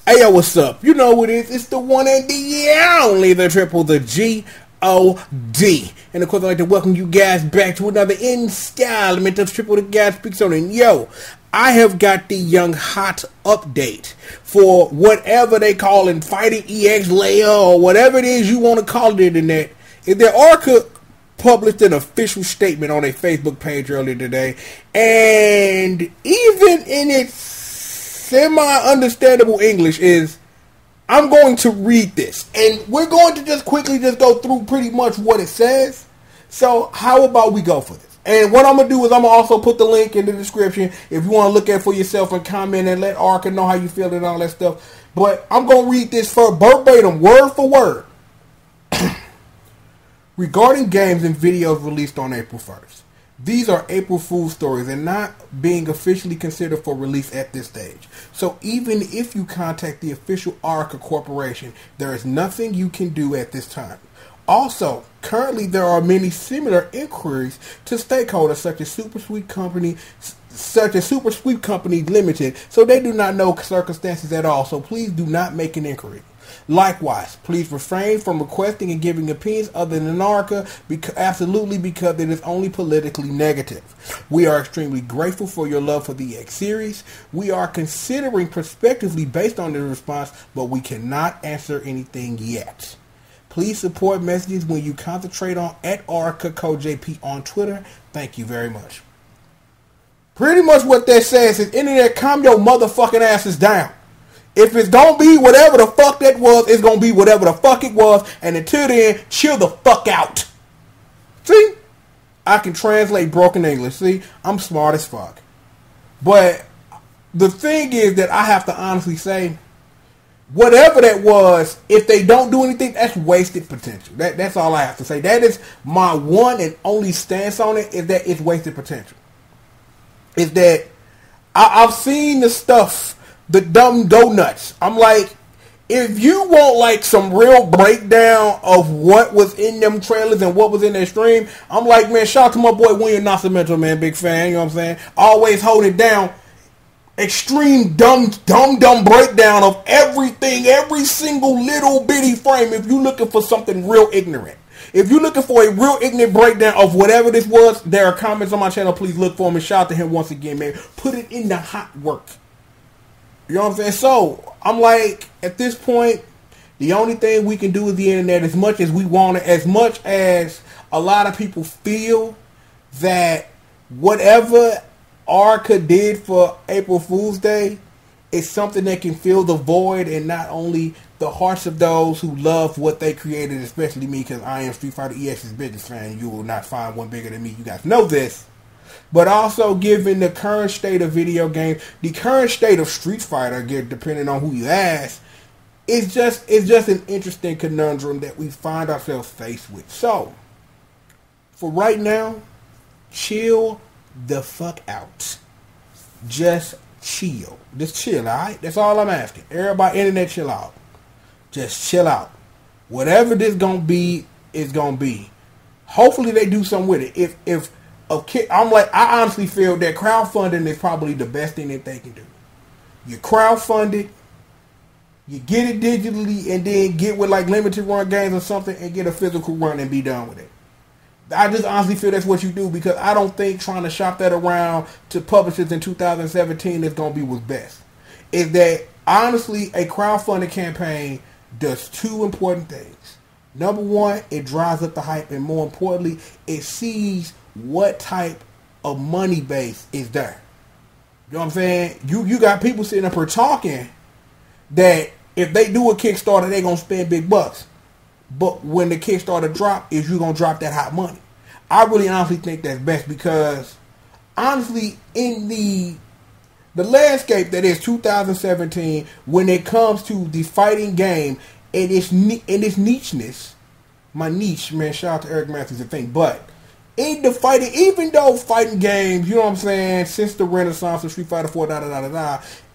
Hey yo, what's up? You know what it is. It's the one and the only, the triple, the G.O.D. And of course, I'd like to welcome you guys back to another installment of Triple the Guy Speaks On. And yo, I have got the young hot update for whatever they call in Fighting EX layer or whatever it is you want to call the internet. Is that Arika published an official statement on a Facebook page earlier today, and even in its semi-understandable English is, I'm going to read this, and we're going to just quickly just go through pretty much what it says. So how about we go for this? And what I'm going to do is I'm going to also put the link in the description if you want to look at it for yourself and comment and let Arika know how you feel and all that stuff. But I'm going to read this for verbatim, word for word. Regarding games and videos released on April 1st. These are April Fool's stories and not being officially considered for release at this stage. So even if you contact the official Arika Corporation, there is nothing you can do at this time. Also, currently there are many similar inquiries to stakeholders such as Super Sweep Company Limited, so they do not know circumstances at all. So please do not make an inquiry. Likewise, please refrain from requesting and giving opinions other than Arika, absolutely, because it is only politically negative. We are extremely grateful for your love for the X series. We are considering prospectively based on the response, but we cannot answer anything yet. Please support messages when you concentrate on at Arika Code JP on Twitter. Thank you very much. Pretty much what that says is, internet, calm your motherfucking asses down. If it's gonna be whatever the fuck that was, it's gonna be whatever the fuck it was. And until then, chill the fuck out. See? I can translate broken English. See? I'm smart as fuck. But the thing is that I have to honestly say, whatever that was, if they don't do anything, that's wasted potential. That's all I have to say. That is my one and only stance on it, is that it's wasted potential. Is that I've seen the stuff, the dumb donuts. I'm like, if you want like some real breakdown of what was in them trailers and what was in their stream, I'm like, man, shout out to my boy William Nascimento, man, big fan, you know what I'm saying? Always hold it down. Extreme dumb breakdown of everything, every single little bitty frame. If you're looking for something real ignorant. If you're looking for a real ignorant breakdown of whatever this was, there are comments on my channel. Please look for him and shout out to him once again, man. Put it in the hot work. You know what I'm saying? So, I'm like, at this point, the only thing we can do with the internet, as much as we want it, as much as a lot of people feel that whatever Arika did for April Fool's Day is something that can fill the void and not only the hearts of those who love what they created, especially me, because I am Street Fighter EX's biggest fan. You will not find one bigger than me. You guys know this. But also, given the current state of video games, the current state of Street Fighter, depending on who you ask, it's just an interesting conundrum that we find ourselves faced with. So, for right now, chill the fuck out. Just chill. Just chill, alright? That's all I'm asking. Everybody, internet, chill out. Just chill out. Whatever this gonna be, is gonna be. Hopefully they do something with it. I'm like, I honestly feel that crowdfunding is probably the best thing that they can do. You crowdfund it, you get it digitally, and then get with like limited run games or something and get a physical run and be done with it. I just honestly feel that's what you do, because I don't think trying to shop that around to publishers in 2017 is going to be what's best. Is that, honestly, a crowdfunding campaign does two important things. Number one, it drives up the hype, and more importantly, it sees what type of money base is there. You know what I'm saying? You got people sitting up here talking that if they do a Kickstarter, they're going to spend big bucks. But when the Kickstarter drop, is you going to drop that hot money. I really honestly think that's best, because honestly, in the landscape that is 2017, when it comes to the fighting game and its nicheness, my niche, man, shout out to Eric Matthews, I think, but in the fighting, even though fighting games, you know what I'm saying, since the renaissance of Street Fighter 4,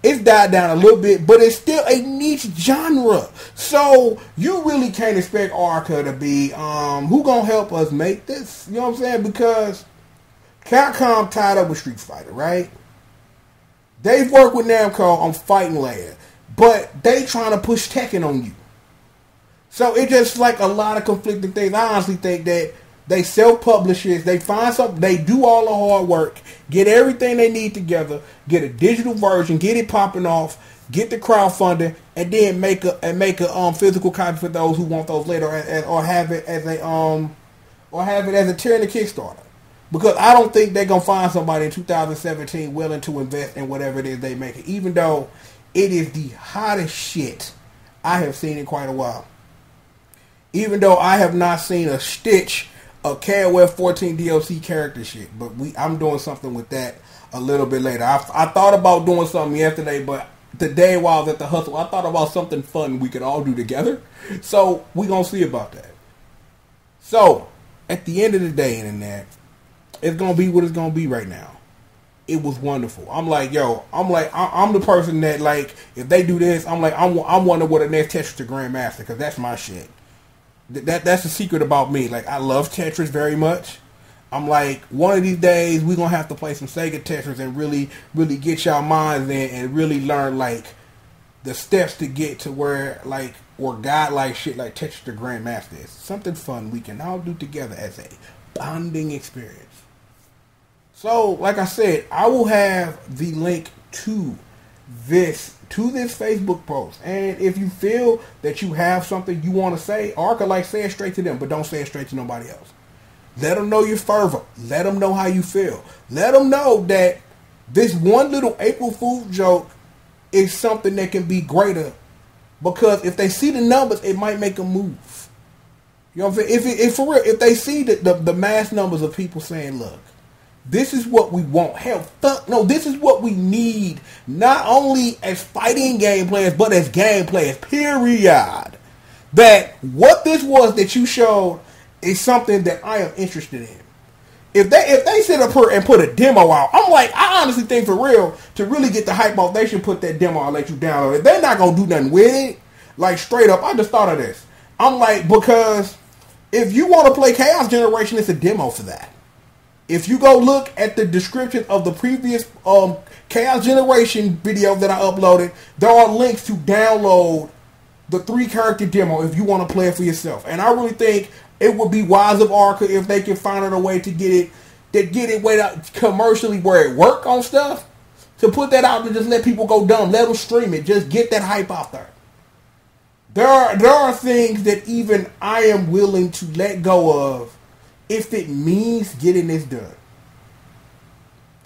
it's died down a little bit, but it's still a niche genre. So you really can't expect Arika to be, who gonna help us make this? You know what I'm saying? Because Capcom tied up with Street Fighter, right? They've worked with Namco on fighting layer. but they trying to push Tekken on you. So it's just like a lot of conflicting things. I honestly think that they self-publish it. They find something. They do all the hard work, get everything they need together, get a digital version, get it popping off, get the crowdfunding, and then make a physical copy for those who want those later, or have it as a tier in the Kickstarter. Because I don't think they're gonna find somebody in 2017 willing to invest in whatever it is they make it, even though it is the hottest shit I have seen in quite a while. Even though I have not seen a stitch of KOF 14 DLC character shit, but I'm doing something with that a little bit later. I thought about doing something yesterday, but today while I was at the hustle, I thought about something fun we could all do together. So we gonna see about that. So at the end of the day, internet, it's gonna be what it's gonna be right now. It was wonderful. I'm the person that, like, if they do this, I'm wondering what the next Tetris to Grandmaster, because that's my shit. That's the secret about me. Like, I love Tetris very much. I'm like, one of these days we're gonna have to play some Sega Tetris and really get y'all minds in and really learn, like, the steps to get to where, like, or godlike shit like Tetris the Grandmaster is. Something fun we can all do together as a bonding experience. So, like I said, I will have the link to this Facebook post. And if you feel that you have something you want to say, Arika, like, say it straight to them, but don't say it straight to nobody else. Let them know your fervor. Let them know how you feel. Let them know that this one little April Fool's joke is something that can be greater, because if they see the numbers, it might make them move. You know what I'm saying? If for real, if they see the mass numbers of people saying, look, this is what we want. Hell, fuck no, this is what we need. Not only as fighting game players, but as game players, period. That what this was that you showed is something that I am interested in. If they sit up here and put a demo out, I'm like, I honestly think for real, to really get the hype off, they should put that demo out and let you download it. They're not going to do nothing with it. Like, straight up, I just thought of this. I'm like, because if you want to play Chaos Generation, it's a demo for that. If you go look at the description of the previous Chaos Generation video that I uploaded, there are links to download the 3-character demo if you want to play it for yourself. And I really think it would be wise of Arika if they can find a way to get it way out commercially where it work on stuff, to put that out and just let people go dumb. Let them stream it. Just get that hype out there. There are things that even I am willing to let go of if it means getting this done.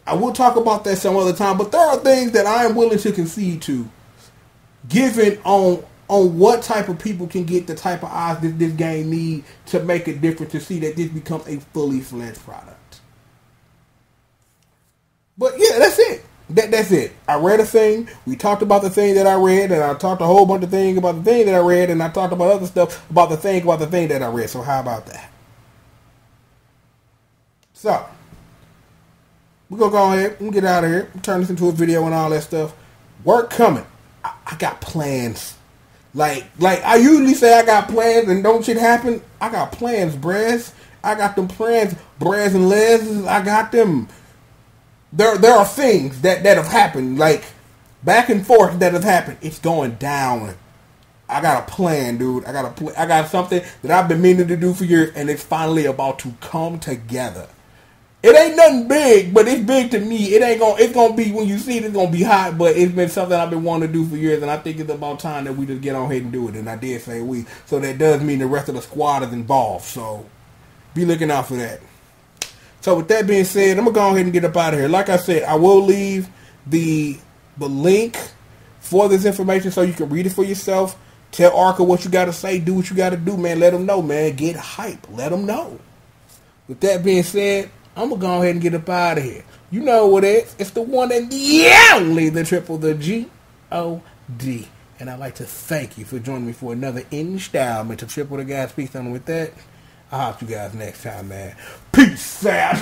I will talk about that some other time, but there are things that I am willing to concede to, given on what type of people can get the type of eyes that this game need to make a difference, to see that this becomes a fully fledged product. But yeah, that's it. That's it. I read a thing. We talked about the thing that I read, and I talked a whole bunch of things about the thing that I read, and I talked about other stuff about the thing that I read. So how about that? So, we're going to go ahead and get out of here. Turn this into a video and all that stuff. Work coming. I got plans. Like I usually say I got plans and don't shit happen. I got plans, Brez. I got them plans, Brez and Les. I got them. There are things that have happened, like back and forth that have happened. It's going down. I got a plan, dude. I got something that I've been meaning to do for years, and it's finally about to come together. It ain't nothing big, but it's big to me. It's gonna be, when you see it, it's gonna be hot, but it's been something I've been wanting to do for years, and I think it's about time that we just get on ahead and do it. And I did say we. So that does mean the rest of the squad is involved. So be looking out for that. So with that being said, I'm gonna go ahead and get up out of here. Like I said, I will leave the link for this information so you can read it for yourself. Tell Arika what you gotta say, do what you gotta do, man. Let them know, man. Get hype. Let them know. With that being said, I'm going to go ahead and get up out of here. You know what it is. It's the one and the only, the triple, the G.O.D. And I'd like to thank you for joining me for another installment of Triple the Guy Speaks On. With that, I'll talk to you guys next time, man. Peace out.